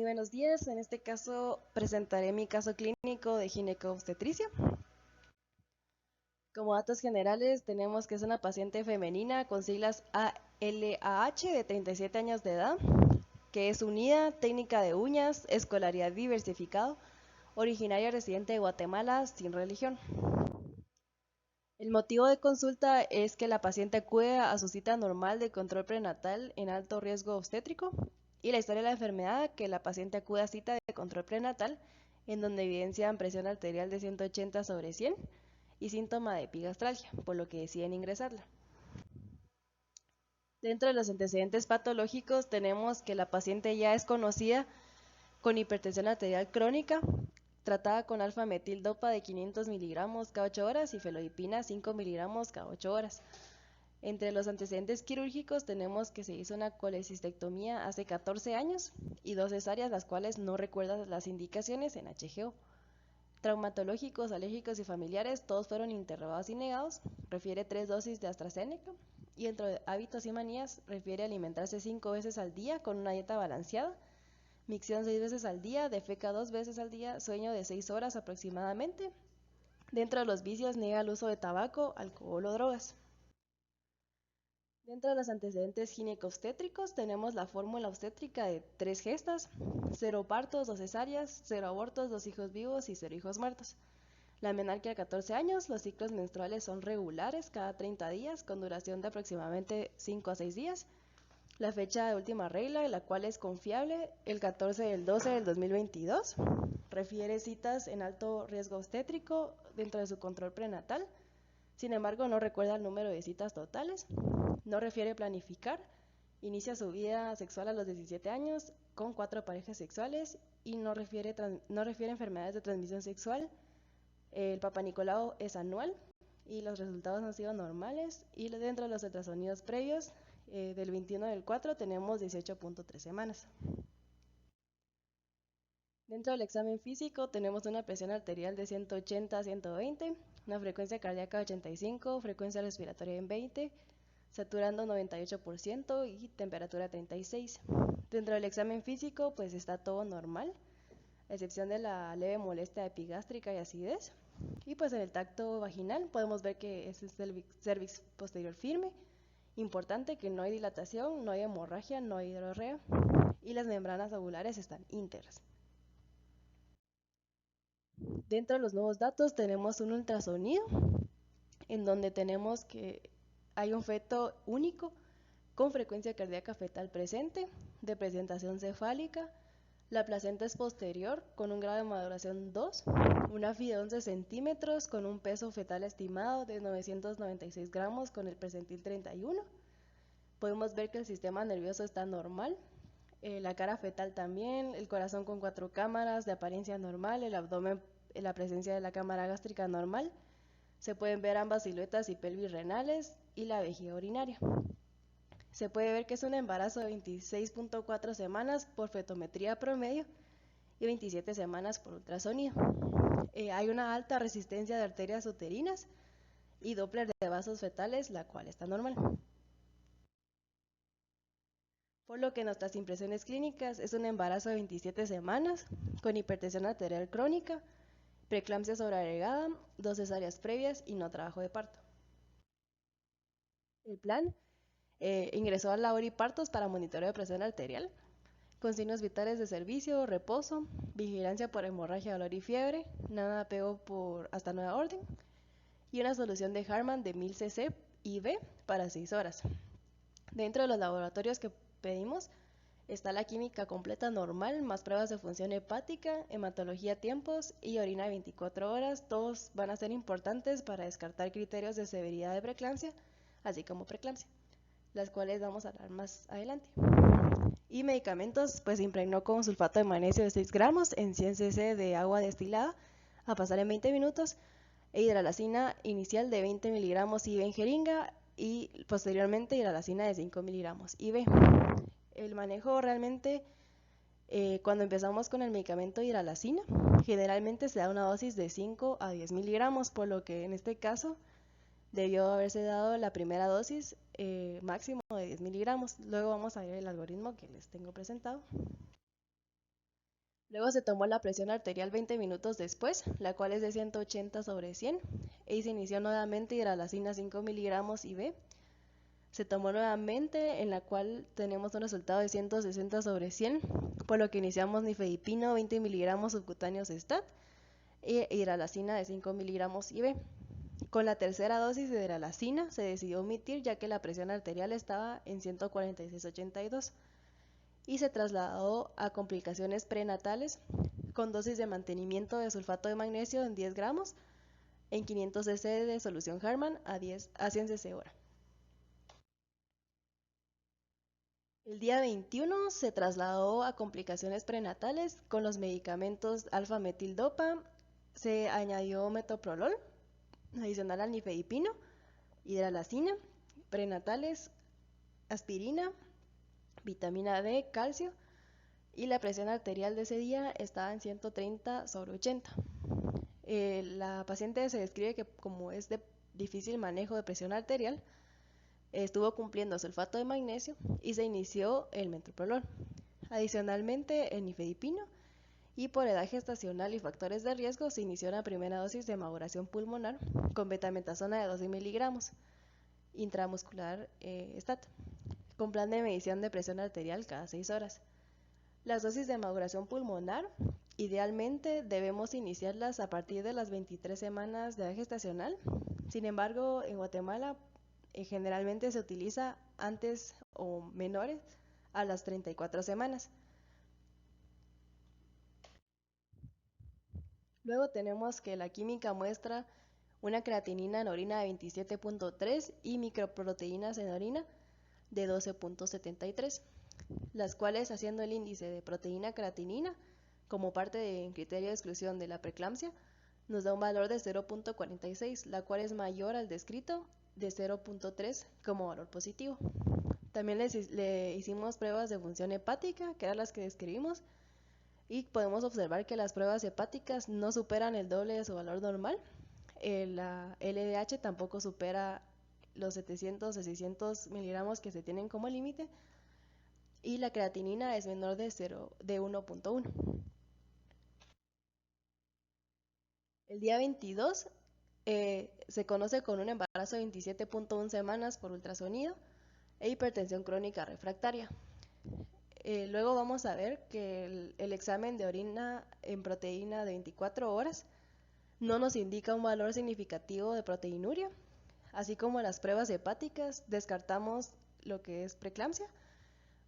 buenos días. En este caso presentaré mi caso clínico de ginecobstetricia. Como datos generales tenemos que es una paciente femenina con siglas ALAH de 37 años de edad, que es unida, técnica de uñas, escolaridad diversificado, originaria residente de Guatemala, sin religión. El motivo de consulta es que la paciente acude a su cita normal de control prenatal en alto riesgo obstétrico y la historia de la enfermedad, que la paciente acude a cita de control prenatal en donde evidencian presión arterial de 180/100 y síntoma de epigastralgia, por lo que deciden ingresarla. Dentro de los antecedentes patológicos tenemos que la paciente ya es conocida con hipertensión arterial crónica, tratada con alfa-metildopa de 500 miligramos cada 8 horas y felodipina 5 miligramos cada 8 horas. Entre los antecedentes quirúrgicos tenemos que se hizo una colecistectomía hace 14 años y 2 cesáreas, las cuales no recuerdan las indicaciones en HGO. Traumatológicos, alérgicos y familiares, todos fueron interrogados y negados. Refiere 3 dosis de AstraZeneca. Y dentro de hábitos y manías, refiere alimentarse 5 veces al día con una dieta balanceada, micción 6 veces al día, defeca 2 veces al día, sueño de 6 horas aproximadamente. Dentro de los vicios, niega el uso de tabaco, alcohol o drogas. Dentro de los antecedentes ginecobstétricos tenemos la fórmula obstétrica de 3 gestas, 0 partos, 2 cesáreas, 0 abortos, 2 hijos vivos y 0 hijos muertos. La menarquia a 14 años, los ciclos menstruales son regulares cada 30 días con duración de aproximadamente 5 a 6 días. La fecha de última regla, la cual es confiable, el 14/12/2022. Refiere citas en alto riesgo obstétrico dentro de su control prenatal. Sin embargo, no recuerda el número de citas totales. No refiere planificar. Inicia su vida sexual a los 17 años con 4 parejas sexuales y no refiere enfermedades de transmisión sexual. El Papanicolau es anual y los resultados han sido normales. Y dentro de los ultrasonidos previos, del 21/4 tenemos 18.3 semanas. Dentro del examen físico tenemos una presión arterial de 180/120, una frecuencia cardíaca de 85, frecuencia respiratoria en 20, saturando 98% y temperatura 36. Dentro del examen físico pues está todo normal, a excepción de la leve molestia epigástrica y acidez. Y pues en el tacto vaginal podemos ver que es el cervix posterior firme, importante que no hay dilatación, no hay hemorragia, no hay hidrorrea y las membranas ovulares están íntegras. Dentro de los nuevos datos tenemos un ultrasonido en donde tenemos que hay un feto único con frecuencia cardíaca fetal presente, de presentación cefálica. La placenta es posterior con un grado de maduración 2, una FI de 11 centímetros con un peso fetal estimado de 996 gramos con el percentil 31. Podemos ver que el sistema nervioso está normal, la cara fetal también, el corazón con 4 cámaras de apariencia normal, el abdomen en la presencia de la cámara gástrica normal. Se pueden ver ambas siluetas y pelvis renales y la vejiga urinaria. Se puede ver que es un embarazo de 26.4 semanas por fetometría promedio y 27 semanas por ultrasonido. Hay una alta resistencia de arterias uterinas y Doppler de vasos fetales, la cual está normal. Por lo que nuestras impresiones clínicas es un embarazo de 27 semanas con hipertensión arterial crónica, preeclampsia sobreagregada, 2 cesáreas previas y no trabajo de parto. El plan ingresó al labor y partos para monitoreo de presión arterial, con signos vitales de servicio, reposo, vigilancia por hemorragia, dolor y fiebre, nada de apego por hasta nueva orden, y una solución de Harman de 1000 cc IV para 6 horas. Dentro de los laboratorios que pedimos está la química completa normal, más pruebas de función hepática, hematología a tiempos y orina 24 horas. Todos van a ser importantes para descartar criterios de severidad de preeclampsia, así como preeclampsia, las cuales vamos a hablar más adelante. Y medicamentos, pues se impregnó con sulfato de magnesio de 6 gramos en 100 cc de agua destilada a pasar en 20 minutos e hidralacina inicial de 20 miligramos IV en jeringa y posteriormente hidralacina de 5 miligramos IV. El manejo realmente, cuando empezamos con el medicamento hidralacina, generalmente se da una dosis de 5 a 10 miligramos, por lo que en este caso debió haberse dado la primera dosis máximo de 10 miligramos. Luego vamos a ver el algoritmo que les tengo presentado. Luego se tomó la presión arterial 20 minutos después, la cual es de 180/100, y se inició nuevamente hidralazina 5 miligramos IV. Se tomó nuevamente, en la cual tenemos un resultado de 160/100, por lo que iniciamos nifedipino 20 miligramos subcutáneos STAT e hidralazina de 5 miligramos IV. Con la tercera dosis de hidralazina se decidió omitir ya que la presión arterial estaba en 146/82 y se trasladó a complicaciones prenatales con dosis de mantenimiento de sulfato de magnesio en 10 gramos en 500 cc de solución Harman a 100 cc hora. El día 21 se trasladó a complicaciones prenatales con los medicamentos alfa-metildopa, se añadió metoprolol, adicional al nifedipino, hidralazina, prenatales, aspirina, vitamina D, calcio, y la presión arterial de ese día estaba en 130/80. La paciente se describe que como es de difícil manejo de presión arterial, estuvo cumpliendo sulfato de magnesio y se inició el metoprolol. Adicionalmente, el nifedipino, y por edad gestacional y factores de riesgo se inició la primera dosis de maduración pulmonar con betametasona de 12 miligramos intramuscular STAT, con plan de medición de presión arterial cada 6 horas. Las dosis de maduración pulmonar idealmente debemos iniciarlas a partir de las 23 semanas de edad gestacional. Sin embargo, en Guatemala generalmente se utiliza antes o menores a las 34 semanas. Luego tenemos que la química muestra una creatinina en orina de 27.3 y microproteínas en orina de 12.73, las cuales, haciendo el índice de proteína creatinina como parte del criterio de exclusión de la preeclampsia, nos da un valor de 0.46, la cual es mayor al descrito de 0.3 como valor positivo. También le hicimos pruebas de función hepática, que eran las que describimos, y podemos observar que las pruebas hepáticas no superan el doble de su valor normal. La LDH tampoco supera los 700 o 600 miligramos que se tienen como límite, y la creatinina es menor de 1.1. El día 22 se conoce con un embarazo de 27.1 semanas por ultrasonido e hipertensión crónica refractaria. Luego vamos a ver que el examen de orina en proteína de 24 horas no nos indica un valor significativo de proteinuria, así como las pruebas hepáticas descartamos lo que es preeclampsia,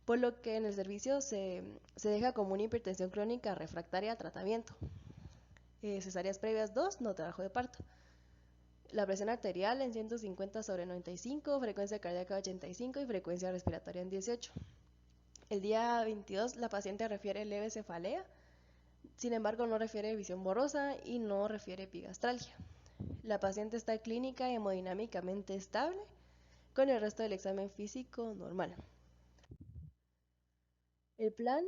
por lo que en el servicio se deja como una hipertensión crónica refractaria a tratamiento. Cesáreas previas 2, no trabajo de parto. La presión arterial en 150/95, frecuencia cardíaca 85 y frecuencia respiratoria en 18. El día 22 la paciente refiere leve cefalea, sin embargo no refiere visión borrosa y no refiere epigastralgia. La paciente está clínica y hemodinámicamente estable, con el resto del examen físico normal. El plan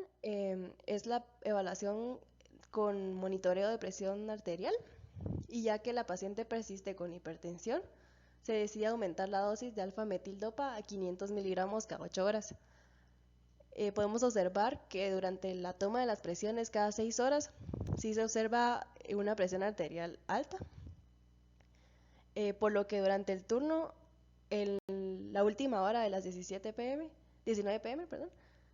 es la evaluación con monitoreo de presión arterial, y ya que la paciente persiste con hipertensión, se decide aumentar la dosis de alfa-metildopa a 500 miligramos cada 8 horas. Podemos observar que durante la toma de las presiones cada 6 horas sí se observa una presión arterial alta, por lo que durante el turno, en la última hora de las 19 pm,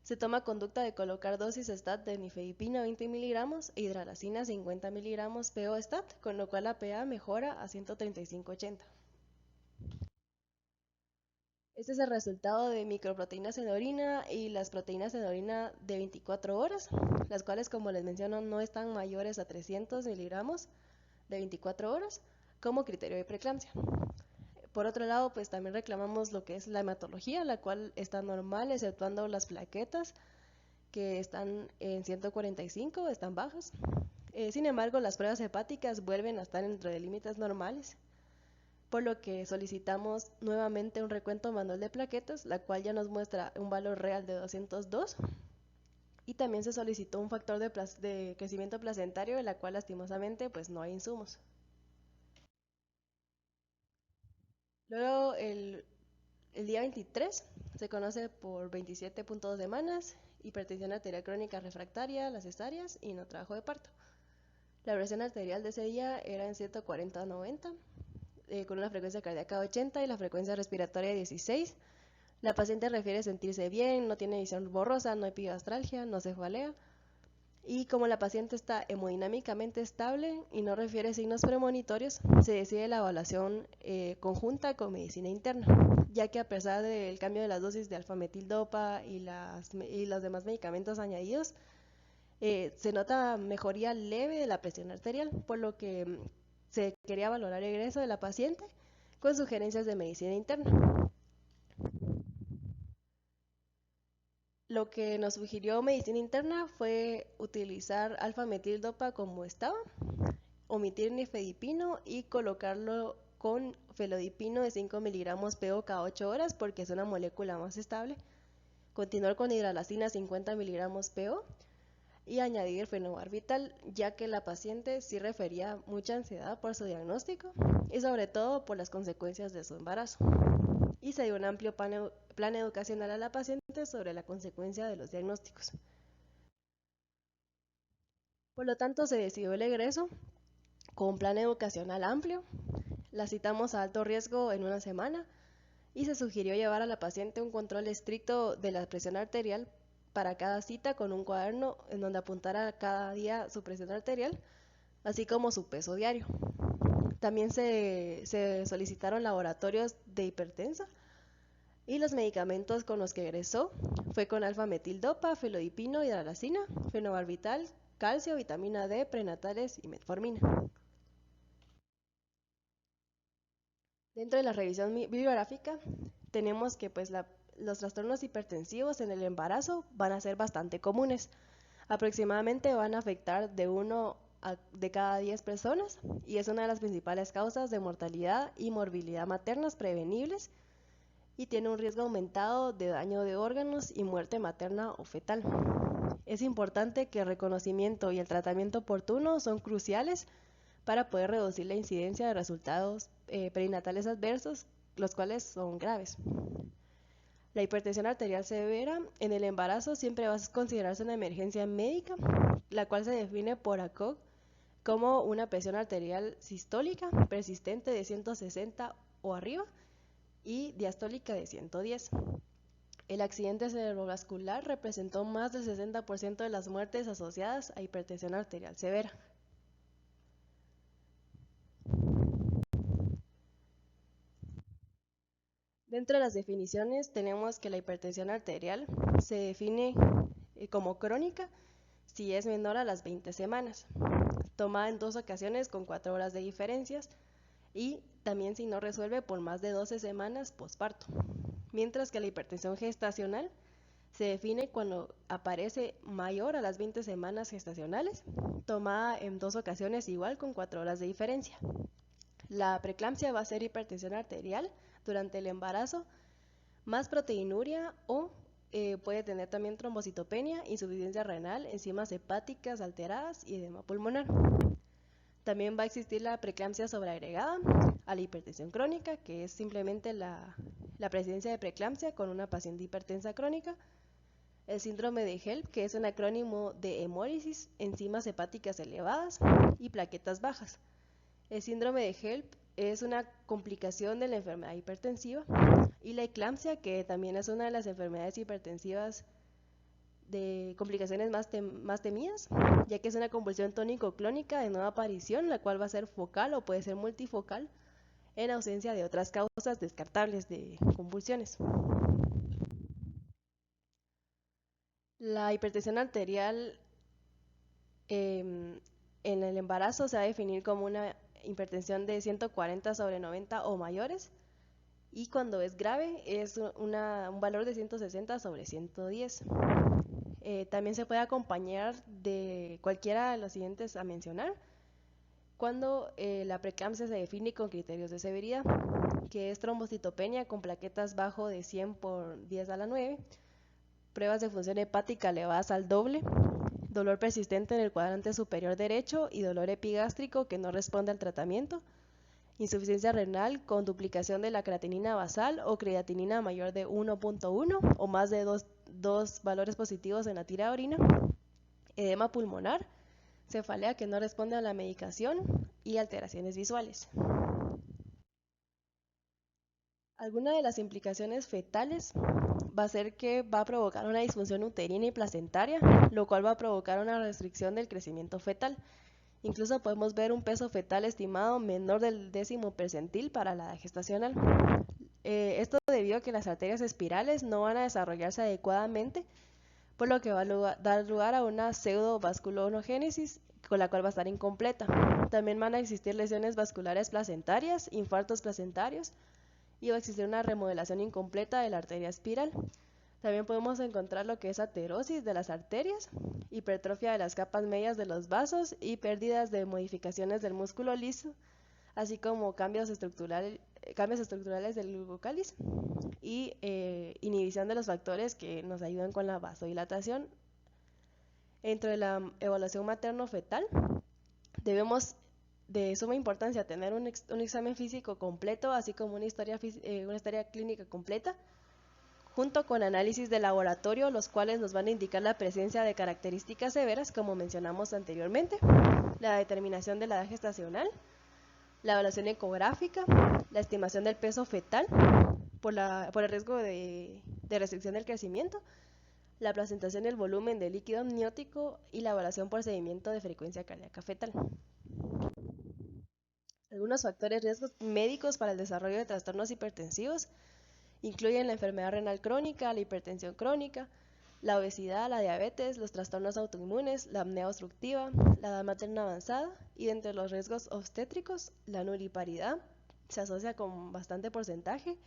se toma conducta de colocar dosis STAT de nifedipina 20 miligramos e hidralazina 50 miligramos PO STAT, con lo cual la PA mejora a 135/80. Este es el resultado de microproteínas en orina y las proteínas en orina de 24 horas, las cuales, como les menciono, no están mayores a 300 miligramos de 24 horas como criterio de preeclampsia. Por otro lado, pues también reclamamos lo que es la hematología, la cual está normal, exceptuando las plaquetas que están en 145, están bajas. Sin embargo, las pruebas hepáticas vuelven a estar dentro de límites normales, por lo que solicitamos nuevamente un recuento manual de plaquetas, la cual ya nos muestra un valor real de 202, y también se solicitó un factor de crecimiento placentario, de la cual lastimosamente pues no hay insumos. Luego el día 23 se conoce por 27.2 semanas hipertensión arterial crónica refractaria, las cesáreas y no trabajo de parto. La presión arterial de ese día era en 140/90, con una frecuencia cardíaca de 80 y la frecuencia respiratoria de 16. La paciente refiere sentirse bien, no tiene visión borrosa, no epigastralgia, no cefalea. Y como la paciente está hemodinámicamente estable y no refiere signos premonitorios, se decide la evaluación conjunta con medicina interna, ya que a pesar del cambio de las dosis de alfametildopa y los demás medicamentos añadidos, se nota mejoría leve de la presión arterial, por lo que se quería valorar el egreso de la paciente con sugerencias de medicina interna. Lo que nos sugirió medicina interna fue utilizar alfametildopa como estaba, omitir nifedipino y colocarlo con felodipino de 5 miligramos PO cada 8 horas porque es una molécula más estable, continuar con hidralazina 50 miligramos PO y añadir fenobarbital, ya que la paciente sí refería mucha ansiedad por su diagnóstico y sobre todo por las consecuencias de su embarazo. Y se dio un amplio plan educacional a la paciente sobre la consecuencia de los diagnósticos. Por lo tanto, se decidió el egreso con un plan educacional amplio. La citamos a alto riesgo en una semana y se sugirió llevar a la paciente un control estricto de la presión arterial para cada cita con un cuaderno en donde apuntara cada día su presión arterial, así como su peso diario. También se solicitaron laboratorios de hipertensa y los medicamentos con los que egresó fue con alfametildopa, felodipino, hidralazina, fenobarbital, calcio, vitamina D, prenatales y metformina. Dentro de la revisión bibliográfica tenemos que los trastornos hipertensivos en el embarazo van a ser bastante comunes. Aproximadamente van a afectar de 1 de cada 10 personas y es una de las principales causas de mortalidad y morbilidad maternas prevenibles y tiene un riesgo aumentado de daño de órganos y muerte materna o fetal. Es importante que el reconocimiento y el tratamiento oportuno son cruciales para poder reducir la incidencia de resultados perinatales adversos, los cuales son graves. La hipertensión arterial severa en el embarazo siempre va a considerarse una emergencia médica, la cual se define por ACOG como una presión arterial sistólica persistente de 160 o arriba y diastólica de 110. El accidente cerebrovascular representó más del 60% de las muertes asociadas a hipertensión arterial severa. Dentro de las definiciones tenemos que la hipertensión arterial se define como crónica si es menor a las 20 semanas, tomada en 2 ocasiones con 4 horas de diferencias y también si no resuelve por más de 12 semanas posparto. Mientras que la hipertensión gestacional se define cuando aparece mayor a las 20 semanas gestacionales, tomada en 2 ocasiones igual con 4 horas de diferencia. La preeclampsia va a ser hipertensión arterial durante el embarazo, más proteinuria o puede tener también trombocitopenia, insuficiencia renal, enzimas hepáticas alteradas y edema pulmonar. También va a existir la preeclampsia sobreagregada a la hipertensión crónica, que es simplemente la presencia de preeclampsia con una paciente hipertensa crónica. El síndrome de HELP, que es un acrónimo de hemólisis, enzimas hepáticas elevadas y plaquetas bajas. El síndrome de HELP es una complicación de la enfermedad hipertensiva y la eclampsia, que también es una de las enfermedades hipertensivas de complicaciones más temidas, ya que es una convulsión tónico-clónica de nueva aparición, la cual va a ser focal o puede ser multifocal en ausencia de otras causas descartables de convulsiones. La hipertensión arterial en el embarazo se va a definir como una hipertensión de 140/90 o mayores y cuando es grave es un valor de 160/110. También se puede acompañar de cualquiera de los siguientes a mencionar cuando la preeclampsia se define con criterios de severidad, que es trombocitopenia con plaquetas bajo de 100/10⁹, pruebas de función hepática elevadas al doble, dolor persistente en el cuadrante superior derecho y dolor epigástrico que no responde al tratamiento, insuficiencia renal con duplicación de la creatinina basal o creatinina mayor de 1.1 o más de 2 2 valores positivos en la tira de orina, edema pulmonar, cefalea que no responde a la medicación y alteraciones visuales. Alguna de las implicaciones fetales va a ser que va a provocar una disfunción uterina y placentaria, lo cual va a provocar una restricción del crecimiento fetal. Incluso podemos ver un peso fetal estimado menor del 10º percentil para la edad gestacional. Esto debido a que las arterias espirales no van a desarrollarse adecuadamente, por lo que va a dar lugar a una pseudovasculonogénesis con la cual va a estar incompleta. También van a existir lesiones vasculares placentarias, infartos placentarios, y va a existir una remodelación incompleta de la arteria espiral. También podemos encontrar lo que es aterosis de las arterias, hipertrofia de las capas medias de los vasos y pérdidas de modificaciones del músculo liso, así como cambios estructurales del glúteo cáliz y inhibición de los factores que nos ayudan con la vasodilatación. Dentro de la evaluación materno-fetal, debemos de suma importancia tener un examen físico completo, así como una historia clínica completa, junto con análisis de laboratorio, los cuales nos van a indicar la presencia de características severas, como mencionamos anteriormente, la determinación de la edad gestacional, la evaluación ecográfica, la estimación del peso fetal por el riesgo de restricción del crecimiento, la presentación del volumen de líquido amniótico y la evaluación por seguimiento de frecuencia cardíaca fetal. Algunos factores riesgos médicos para el desarrollo de trastornos hipertensivos incluyen la enfermedad renal crónica, la hipertensión crónica, la obesidad, la diabetes, los trastornos autoinmunes, la apnea obstructiva, la edad materna avanzada, y entre los riesgos obstétricos, la nulliparidad se asocia con bastante porcentaje,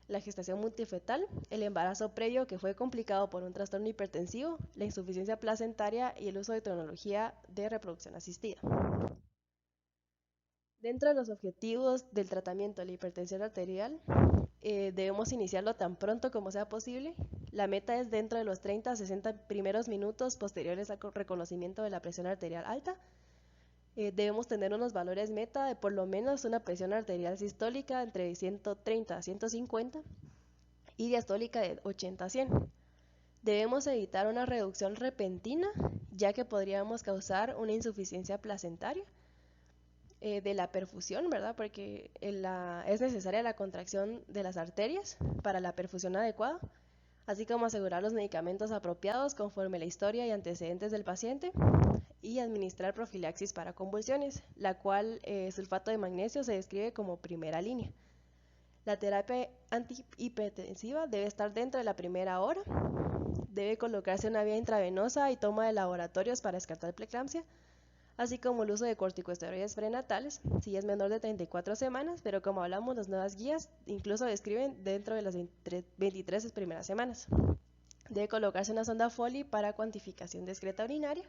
la gestación multifetal, el embarazo previo que fue complicado por un trastorno hipertensivo, la insuficiencia placentaria y el uso de tecnología de reproducción asistida. Dentro de los objetivos del tratamiento de la hipertensión arterial, debemos iniciarlo tan pronto como sea posible. La meta es dentro de los 30 a 60 primeros minutos posteriores al reconocimiento de la presión arterial alta. Debemos tener unos valores meta de por lo menos una presión arterial sistólica entre 130 a 150 y diastólica de 80 a 100. Debemos evitar una reducción repentina, ya que podríamos causar una insuficiencia placentaria de la perfusión, ¿verdad? Porque es necesaria la contracción de las arterias para la perfusión adecuada, así como asegurar los medicamentos apropiados conforme la historia y antecedentes del paciente, y administrar profilaxis para convulsiones, la cual sulfato de magnesio se describe como primera línea. La terapia antihipertensiva debe estar dentro de la primera hora, debe colocarse una vía intravenosa y toma de laboratorios para descartar preeclampsia, así como el uso de corticosteroides prenatales si es menor de 34 semanas, pero como hablamos, las nuevas guías incluso describen dentro de las 23 primeras semanas. Debe colocarse una sonda Foley para cuantificación discreta urinaria.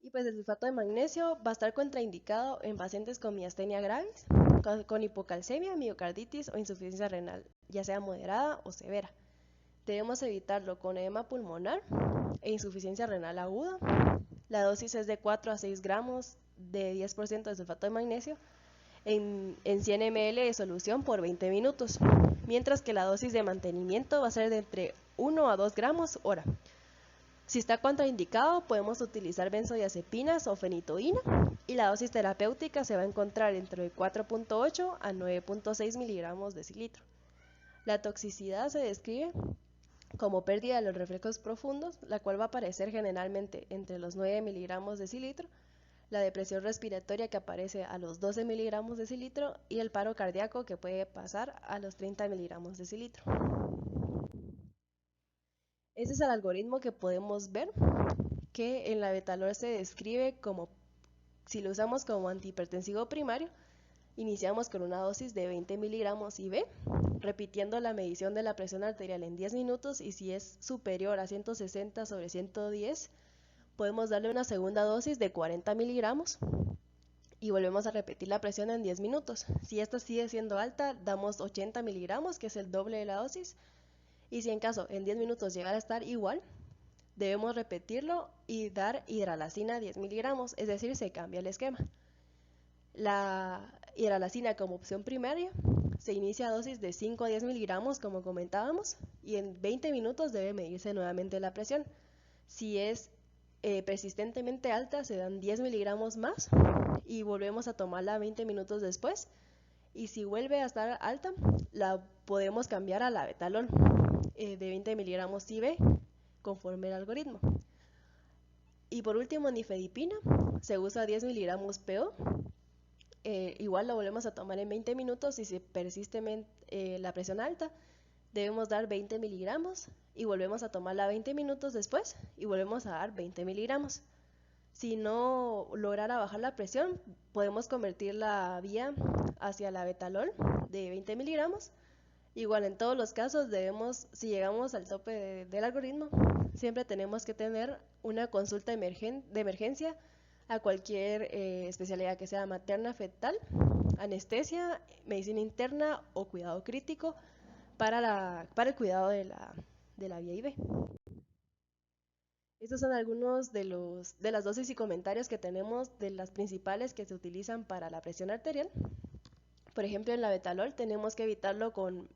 Y pues el sulfato de magnesio va a estar contraindicado en pacientes con miastenia gravis, con hipocalcemia, miocarditis o insuficiencia renal, ya sea moderada o severa. Debemos evitarlo con edema pulmonar e insuficiencia renal aguda. La dosis es de 4 a 6 gramos de 10% de sulfato de magnesio en 100 ml de solución por 20 minutos, mientras que la dosis de mantenimiento va a ser de entre 1 a 2 gramos hora. Si está contraindicado, podemos utilizar benzodiazepinas o fenitoína, y la dosis terapéutica se va a encontrar entre 4.8 a 9.6 miligramos decilitro. La toxicidad se describe como pérdida de los reflejos profundos, la cual va a aparecer generalmente entre los 9 miligramos decilitro, la depresión respiratoria que aparece a los 12 miligramos decilitro y el paro cardíaco que puede pasar a los 30 miligramos decilitro. Ese es el algoritmo que podemos ver, que en la Betalor se describe como, si lo usamos como antihipertensivo primario, iniciamos con una dosis de 20 miligramos IV, repitiendo la medición de la presión arterial en 10 minutos, y si es superior a 160/110, podemos darle una segunda dosis de 40 miligramos y volvemos a repetir la presión en 10 minutos. Si esta sigue siendo alta, damos 80 miligramos, que es el doble de la dosis, y si en caso en 10 minutos llegara a estar igual, debemos repetirlo y dar hidralazina 10 miligramos, es decir, se cambia el esquema. La hidralazina como opción primaria se inicia a dosis de 5 a 10 miligramos, como comentábamos, y en 20 minutos debe medirse nuevamente la presión. Si es persistentemente alta, se dan 10 miligramos más y volvemos a tomarla 20 minutos después. Y si vuelve a estar alta, la podemos cambiar a la betalol de 20 miligramos IV conforme el algoritmo. Y por último, nifedipina, se usa 10 miligramos PO. Igual la volvemos a tomar en 20 minutos y si persiste la presión alta, debemos dar 20 miligramos y volvemos a tomarla 20 minutos después y volvemos a dar 20 miligramos. Si no lograra bajar la presión, podemos convertir la vía hacia la betalol de 20 miligramos. Igual en todos los casos debemos, si llegamos al tope del algoritmo, siempre tenemos que tener una consulta de emergencia a cualquier especialidad que sea materna, fetal, anestesia, medicina interna o cuidado crítico para el cuidado de la vía IV. Estos son algunos de las dosis y comentarios que tenemos de las principales que se utilizan para la presión arterial. Por ejemplo, en la betalol tenemos que evitarlo con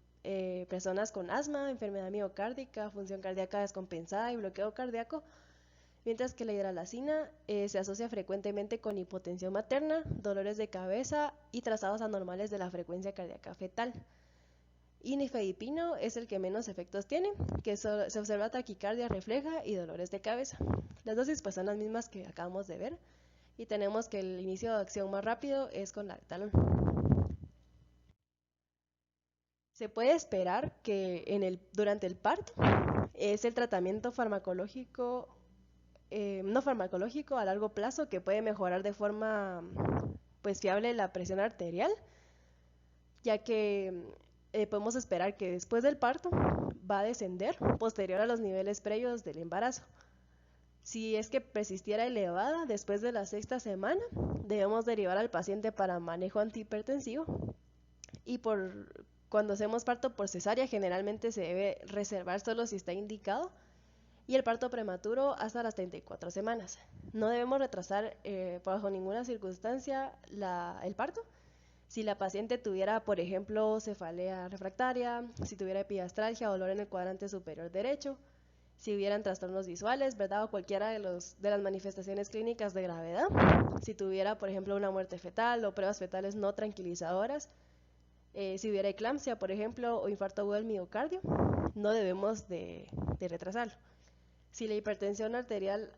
personas con asma, enfermedad miocárdica, función cardíaca descompensada y bloqueo cardíaco, mientras que la hidralacina se asocia frecuentemente con hipotensión materna, dolores de cabeza y trazados anormales de la frecuencia cardíaca fetal. Y nifedipino es el que menos efectos tiene, que se observa taquicardia refleja y dolores de cabeza. Las dosis pues son las mismas que acabamos de ver y tenemos que el inicio de acción más rápido es con la betalol. Se puede esperar que durante el parto es el tratamiento farmacológico, no farmacológico a largo plazo que puede mejorar de forma pues fiable la presión arterial, ya que podemos esperar que después del parto va a descender posterior a los niveles previos del embarazo. Si es que persistiera elevada después de la 6ª semana, debemos derivar al paciente para manejo antihipertensivo y cuando hacemos parto por cesárea generalmente se debe reservar solo si está indicado y el parto prematuro hasta las 34 semanas. No debemos retrasar bajo ninguna circunstancia el parto. Si la paciente tuviera, por ejemplo, cefalea refractaria, si tuviera epigastralgia, dolor en el cuadrante superior derecho, si hubieran trastornos visuales, ¿verdad? O cualquiera de las manifestaciones clínicas de gravedad, si tuviera, por ejemplo, una muerte fetal o pruebas fetales no tranquilizadoras, si hubiera eclampsia, por ejemplo, o infarto agudo del miocardio, no debemos de retrasarlo. Si la hipertensión arterial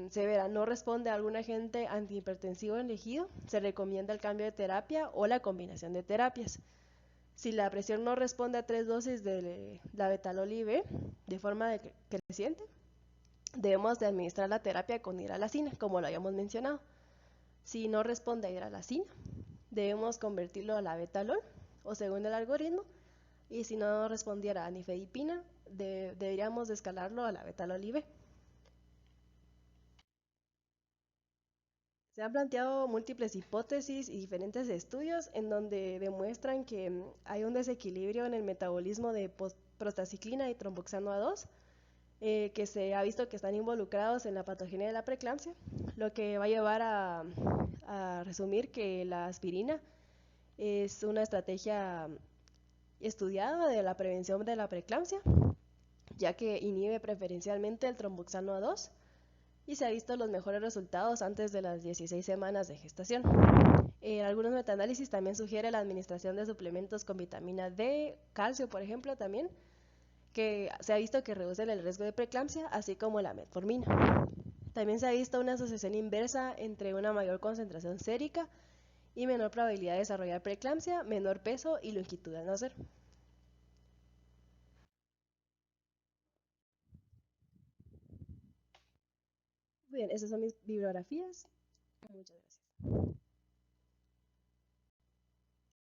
severa no responde a algún agente antihipertensivo elegido, se recomienda el cambio de terapia o la combinación de terapias. Si la presión no responde a 3 dosis de la betalol IV de forma creciente, debemos de administrar la terapia con hidralacina, como lo habíamos mencionado. Si no responde a hidralacina, debemos convertirlo a la betalol o según el algoritmo, y si no respondiera a nifedipina, deberíamos de escalarlo a la betalol IV. Se han planteado múltiples hipótesis y diferentes estudios en donde demuestran que hay un desequilibrio en el metabolismo de prostaciclina y tromboxano A2, que se ha visto que están involucrados en la patogenia de la preeclampsia, lo que va a llevar a resumir que la aspirina es una estrategia estudiada de la prevención de la preeclampsia, ya que inhibe preferencialmente el tromboxano A2 y se ha visto los mejores resultados antes de las 16 semanas de gestación. Algunos metaanálisis también sugieren la administración de suplementos con vitamina D, calcio, por ejemplo, también, que se ha visto que reducen el riesgo de preeclampsia, así como la metformina. También se ha visto una asociación inversa entre una mayor concentración sérica y menor probabilidad de desarrollar preeclampsia, menor peso y longitud al nacer. Bien, esas son mis bibliografías. Muchas gracias.